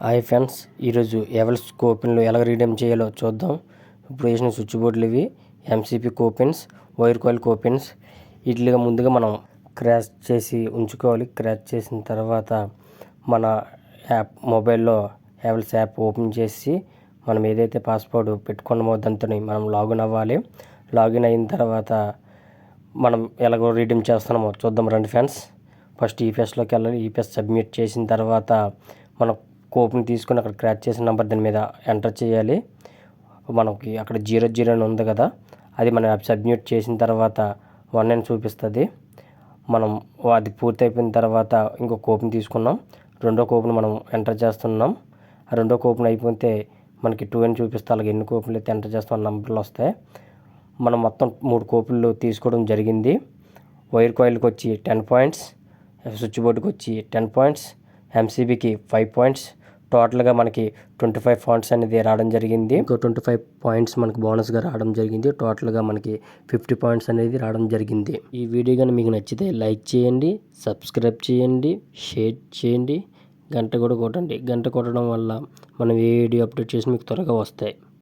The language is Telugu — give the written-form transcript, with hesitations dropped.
హాయ్ ఫ్రెండ్స్, ఈరోజు ఎవెల్స్ కోపిన్లు ఎలా రీడీమ్ చేయాలో చూద్దాం. ఇప్పుడు వేసిన స్విచ్ బోర్డులు ఇవి ఎంసీపీ కోపిన్స్, వైర్ కాయిల్ కోపిన్స్. వీటిగా ముందుగా మనం క్రాష్ చేసి ఉంచుకోవాలి. క్రాష్ చేసిన తర్వాత మన యాప్ మొబైల్లో ఎవెల్స్ యాప్ ఓపెన్ చేసి మనం ఏదైతే పాస్వర్డ్ పెట్టుకున్నామో దాంతో మనం లాగిన్ అవ్వాలి. లాగిన్ అయిన తర్వాత మనం ఎలాగో రీడీమ్ చేస్తున్నామో చూద్దాం రండి ఫ్రెండ్స్. ఫస్ట్ ఈపీఎస్లోకి వెళ్ళాలి. ఈపీఎస్ సబ్మిట్ చేసిన తర్వాత మనం కోప్ని తీసుకొని అక్కడ క్రాచ్ చేసిన నెంబర్ దాని మీద ఎంటర్ చేయాలి. మనకి అక్కడ 00 అని ఉంది కదా, అది మనం సబ్మిట్ చేసిన తర్వాత 1 అని చూపిస్తుంది. మనం అది పూర్తి అయిపోయిన తర్వాత ఇంకో కోప్ని తీసుకున్నాం. రెండో కోప్ని మనం ఎంటర్ చేస్తున్నాం. ఆ రెండో కోప్ని అయిపోతే మనకి 2 అని చూపిస్తే అలాగే ఎన్ని కోపులు అయితే ఎంటర్ చేస్తాం నెంబర్లు వస్తాయి. మనం మొత్తం 3 కోపులు తీసుకోవడం జరిగింది. వైర్ కాయిల్కి వచ్చి 10 పాయింట్స్, స్విచ్ బోర్డుకి వచ్చి 10 పాయింట్స్, ఎంసీబీకి 5 పాయింట్స్. టోటల్గా మనకి 25 పాయింట్స్ అనేది రావడం జరిగింది. ఇంకో 25 పాయింట్స్ మనకి బోనస్గా రావడం జరిగింది. టోటల్గా మనకి 50 పాయింట్స్ అనేది రావడం జరిగింది. ఈ వీడియో కానీ మీకు నచ్చితే లైక్ చేయండి, సబ్స్క్రైబ్ చేయండి, షేర్ చేయండి, గంట కూడా కొట్టండి. గంట కొట్టడం వల్ల మనం ఏ వీడియో అప్డేట్ చేసి మీకు త్వరగా వస్తాయి.